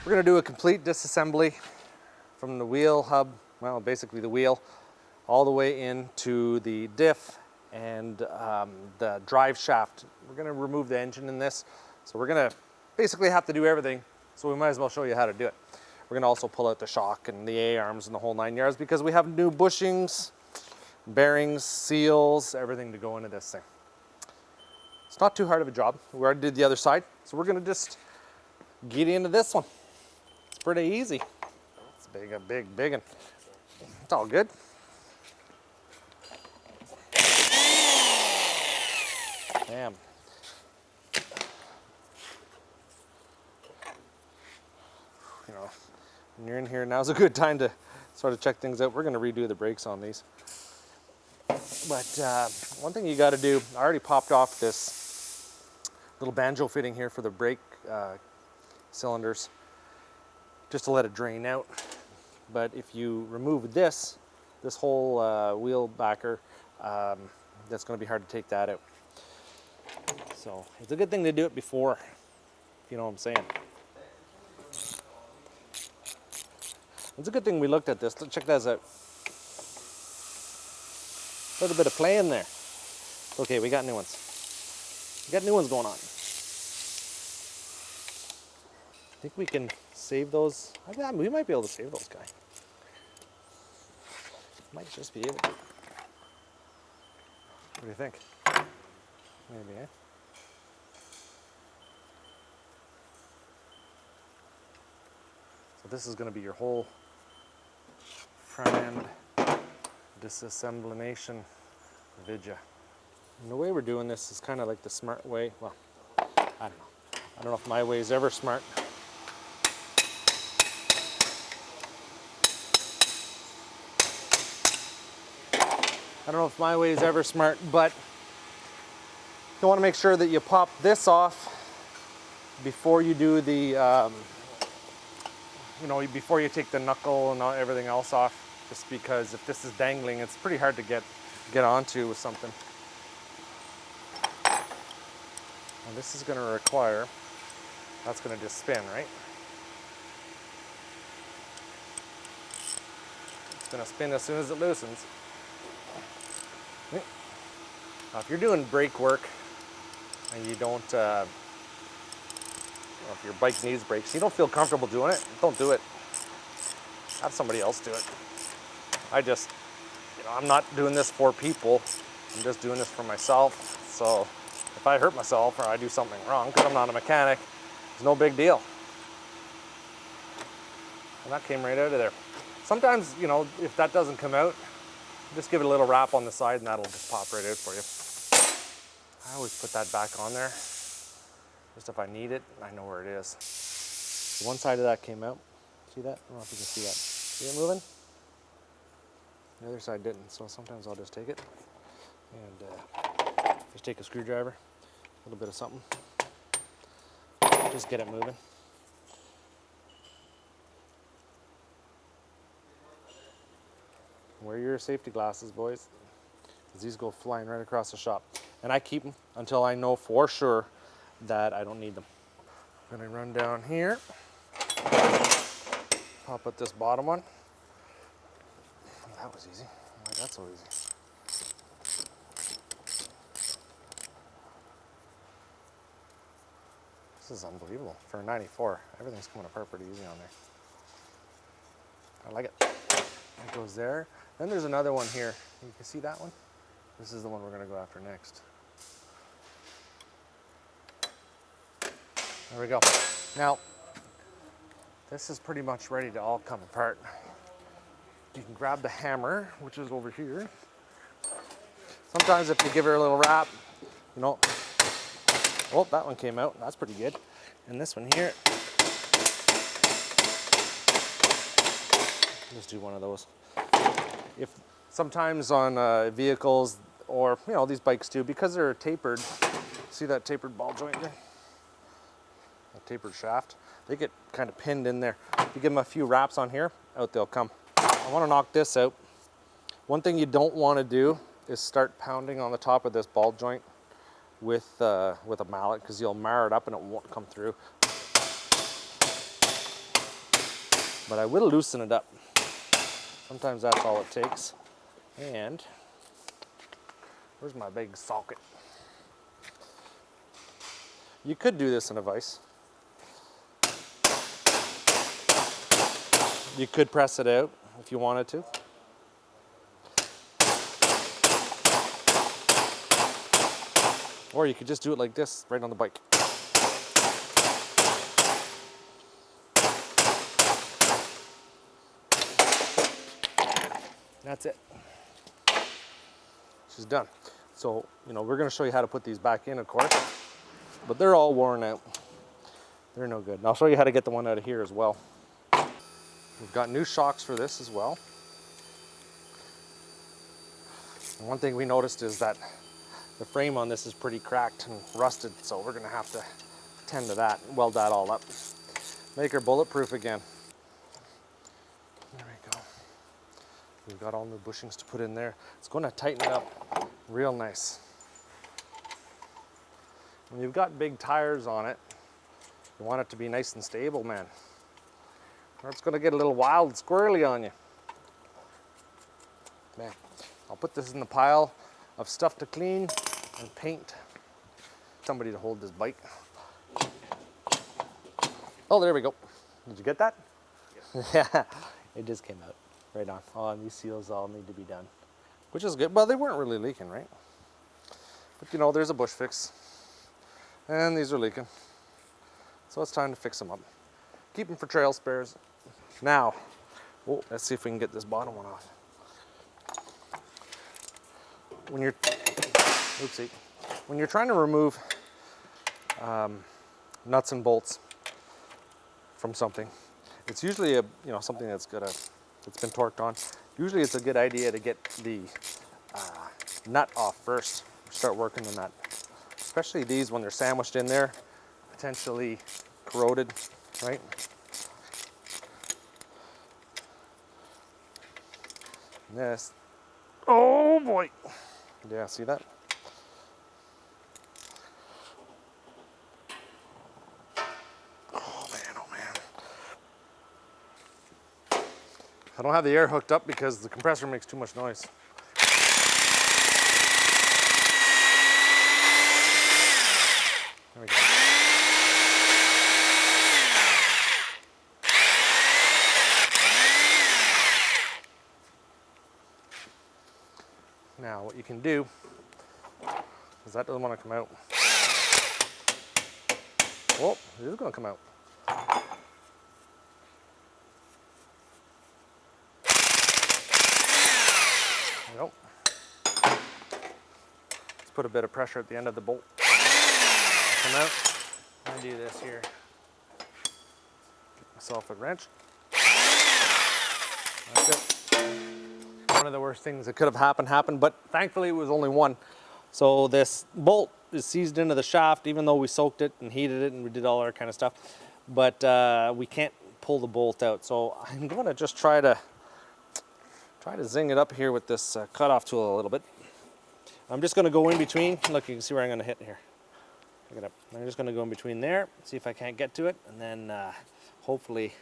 We're going to do a complete disassembly from the wheel hub, well, basically the wheel, all the way into the diff and the drive shaft. We're going to remove the engine in this, so we're going to basically have to do everything, so we might as well show you how to do it. We're going to also pull out the shock and the A-arms and the whole 9 yards because we have new bushings, bearings, seals, everything to go into this thing. It's not too hard of a job. We already did the other side, so we're going to just get into this one. It's pretty easy. It's big, and it's all good. Damn. You know, when you're in here, now's a good time to sort of check things out. We're going to redo the brakes on these. But one thing you got to do, I already popped off this little banjo fitting here for the brake cylinders, just to let it drain out. But if you remove this whole wheel backer, that's going to be hard to take that out. So it's a good thing to do it before, if you know what I'm saying. It's a good thing we looked at this. Let's check that out. A little bit of play in there. Okay, we got new ones. We got new ones going on. I think we can save those. We might be able to save those, guys. Might just be able to. What do you think? Maybe, eh? So this is going to be your whole front end disassemblination vidya. And the way we're doing this is kind of like the smart way. Well, I don't know. I don't know if my way is ever smart. I don't know if my way is ever smart, but you want to make sure that you pop this off before you do the, before you take the knuckle and everything else off. Just because if this is dangling, it's pretty hard to get onto with something. And this is going to require, that's going to just spin, right? It's going to spin as soon as it loosens. Now, if you're doing brake work and you don't, if your bike needs brakes, you don't feel comfortable doing it, don't do it. Have somebody else do it. I'm not doing this for people. I'm just doing this for myself. So if I hurt myself or I do something wrong, because I'm not a mechanic, it's no big deal. And that came right out of there. Sometimes, if that doesn't come out, just give it a little wrap on the side and that'll just pop right out for you. I always put that back on there. Just if I need it, I know where it is. One side of that came out. See that? I don't know if you can see that. See it moving? The other side didn't, so sometimes I'll just take it and just take a screwdriver, a little bit of something, just get it moving. Wear your safety glasses, boys, because these go flying right across the shop. And I keep them until I know for sure that I don't need them. I'm gonna run down here, pop out this bottom one. That was easy. Why that's so easy? This is unbelievable. For a 94, everything's coming apart pretty easy on there. I like it. It goes there. Then there's another one here. You can see that one? This is the one we're going to go after next. There we go. Now, this is pretty much ready to all come apart. You can grab the hammer, which is over here. Sometimes if you give her a little wrap, oh, that one came out. That's pretty good. And this one here, just do one of those. If sometimes on vehicles or these bikes too, because they're tapered, see that tapered ball joint there? That tapered shaft, they get kind of pinned in there. If you give them a few wraps on here, out they'll come. I want to knock this out. One thing you don't want to do is start pounding on the top of this ball joint with a mallet, because you'll mar it up and it won't come through. but I will loosen it up. Sometimes that's all it takes. And where's my big socket? You could do this in a vise. You could press it out if you wanted to. Or you could just do it like this, right on the bike. That's it. She's done. So, we're gonna show you how to put these back in, of course, but they're all worn out. They're no good. And I'll show you how to get the one out of here as well. We've got new shocks for this as well. And one thing we noticed is that the frame on this is pretty cracked and rusted, so we're gonna have to tend to that, weld that all up. Make her bulletproof again. There we go. We've got all new bushings to put in there. It's gonna tighten it up real nice. When you've got big tires on it, you want it to be nice and stable, man. Or it's gonna get a little wild and squirrely on you. Man, I'll put this in the pile of stuff to clean and paint. Somebody to hold this bike. Oh, there we go. Did you get that? Yeah. Yeah, it just came out. Right on. Oh, and these seals all need to be done, which is good. Well, they weren't really leaking, right? But there's a bush fix. And these are leaking. So it's time to fix them up. Keep them for trail spares. Now, let's see if we can get this bottom one off. When you're trying to remove nuts and bolts from something, it's usually something that's been torqued on. Usually it's a good idea to get the nut off first. Start working the nut. Especially these when they're sandwiched in there, potentially corroded, right? And this, oh boy. Yeah, see that? Oh man. I don't have the air hooked up because the compressor makes too much noise. There we go. Now what you can do, because that doesn't want to come out. Oh, it is going to come out. There we go. Let's put a bit of pressure at the end of the bolt. Come out. I'm going to do this here. Get myself a wrench. That's it. One of the worst things that could have happened, but thankfully it was only one. So this bolt is seized into the shaft, even though we soaked it and heated it and we did all our kind of stuff. But we can't pull the bolt out. So I'm going to just try to zing it up here with this cutoff tool a little bit. I'm just going to go in between. Look, you can see where I'm going to hit here. Look it up. I'm just going to go in between there, see if I can't get to it, and then hopefully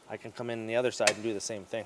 I can come in on the other side and do the same thing.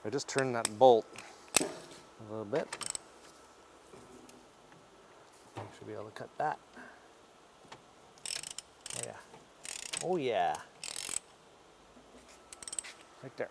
I just turned that bolt a little bit. I should be able to cut that. Oh yeah. Oh yeah. Right there.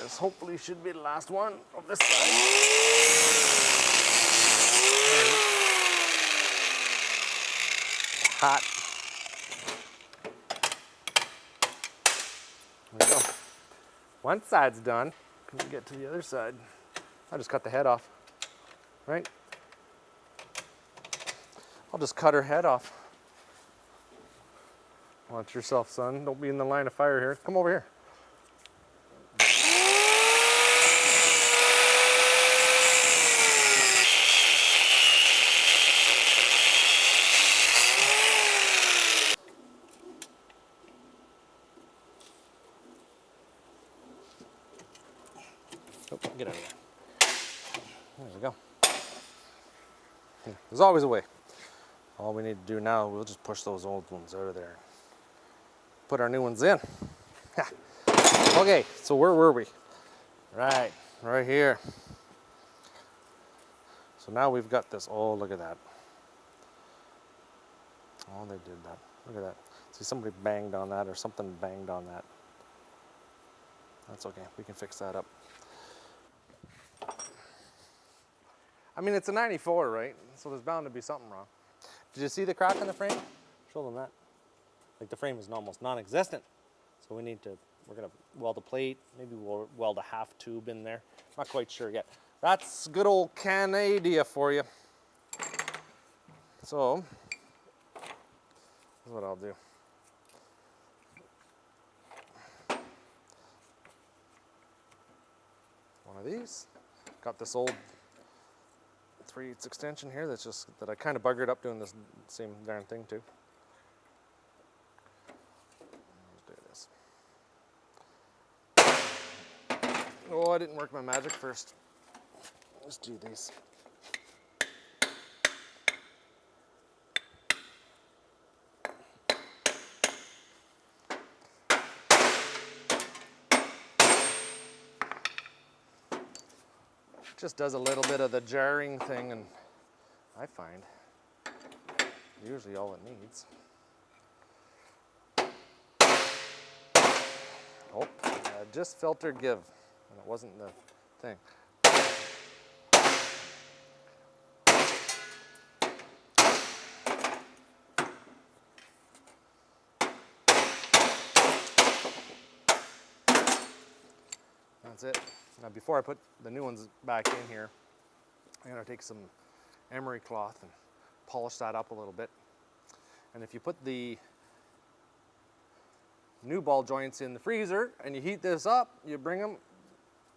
This hopefully should be the last one of this side. Hot. There we go. One side's done. Can we get to the other side? I'll just cut the head off, right? I'll just cut her head off. Watch yourself, son. Don't be in the line of fire here. Come over here. Oh, get out of here. There we go. There's always a way. All we need to do now, we'll just push those old ones out of there. Put our new ones in. Okay, so where were we? Right here. So now we've got this. Oh, look at that. Oh, they did that. Look at that. See, somebody banged on that or something banged on that. That's okay. We can fix that up. I mean, it's a 94, right? So there's bound to be something wrong. Did you see the crack in the frame? Show them that. Like the frame is almost non-existent. So we're gonna weld a plate. Maybe we'll weld a half tube in there. Not quite sure yet. That's good old Canada for you. So, here's what I'll do. One of these. Got this old 3/8 extension here that I kind of buggered up doing this same darn thing too. Let's do this. Oh, I didn't work my magic first. Let's do these. Just does a little bit of the jarring thing, and I find usually all it needs. Oh, just filter give, and it wasn't the thing. That's it. Now before I put the new ones back in here, I'm going to take some emery cloth and polish that up a little bit. And if you put the new ball joints in the freezer and you heat this up, you bring them,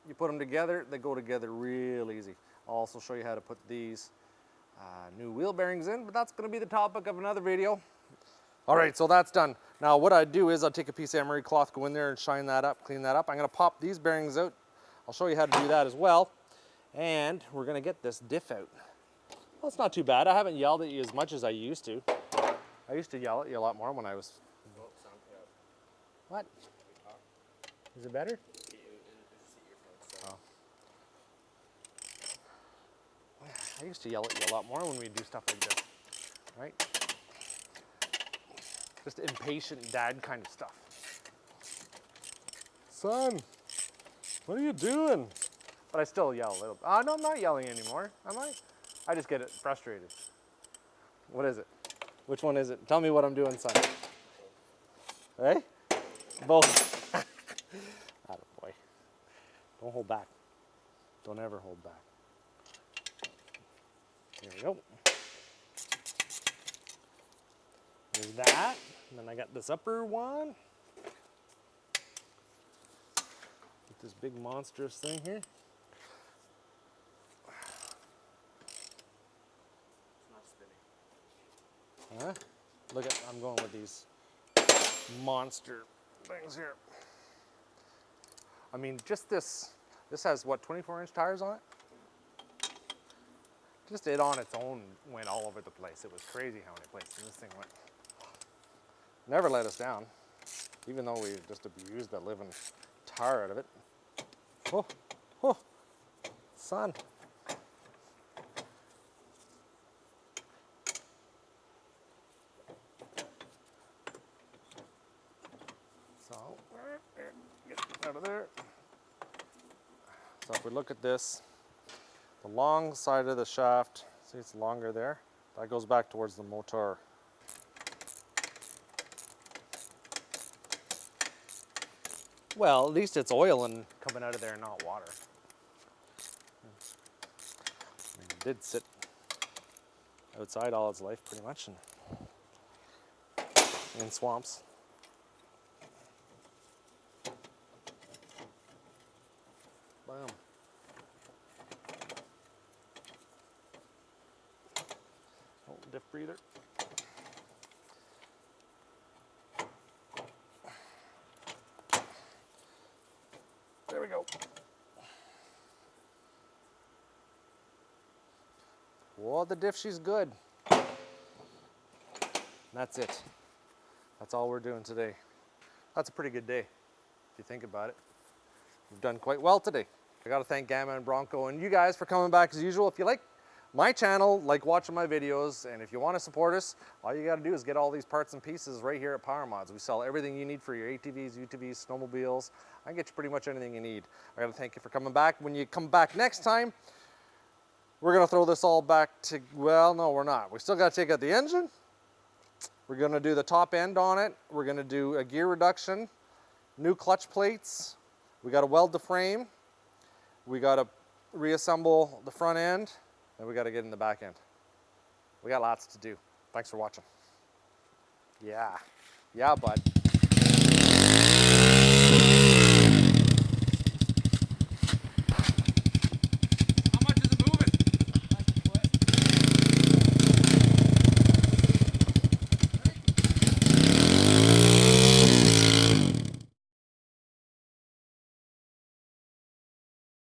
you put them together, they go together real easy. I'll also show you how to put these new wheel bearings in, but that's going to be the topic of another video. All right, so that's done. Now what I do is I'll take a piece of emery cloth, go in there and shine that up, clean that up. I'm going to pop these bearings out. I'll show you how to do that as well. And we're going to get this diff out. Well, it's not too bad. I haven't yelled at you as much as I used to. I used to yell at you a lot more when I was... What? Is it better? Oh. I used to yell at you a lot more when we do stuff like this, right? Just impatient dad kind of stuff. Son, what are you doing? But I still yell a little. No, I'm not yelling anymore, am I? I just get frustrated. What is it? Which one is it? Tell me what I'm doing, son. Hey? Both. Attaboy. Don't hold back. Don't ever hold back. Here we go. There's that. And then I got this upper one. With this big monstrous thing here. It's not spinning. Huh? Look at, I'm going with these monster things here. I mean, just this has what, 24-inch tires on it? Just it on its own went all over the place. It was crazy how many places this thing went. Never let us down, even though we just abused the living tar out of it. Oh, oh, son. So, get it out of there. So if we look at this, the long side of the shaft, see it's longer there, that goes back towards the motor. Well, at least it's oil and coming out of there, not water. I mean, it did sit outside all its life pretty much in swamps. Boom. Oh, diff breather. There we go. Well, the diff, she's good. That's it. That's all we're doing today. That's a pretty good day, if you think about it. We've done quite well today. I gotta thank Gamma and Bronco and you guys for coming back as usual. If you like my channel, like watching my videos, and if you want to support us, all you gotta do is get all these parts and pieces right here at Power Mods. We sell everything you need for your ATVs, UTVs, snowmobiles. I can get you pretty much anything you need. I gotta thank you for coming back. When you come back next time, we're gonna throw this all back to, well, no, we're not. We still gotta take out the engine. We're gonna do the top end on it. We're gonna do a gear reduction, new clutch plates. We gotta weld the frame. We gotta reassemble the front end, and we gotta get in the back end. We got lots to do. Thanks for watching. Yeah, bud.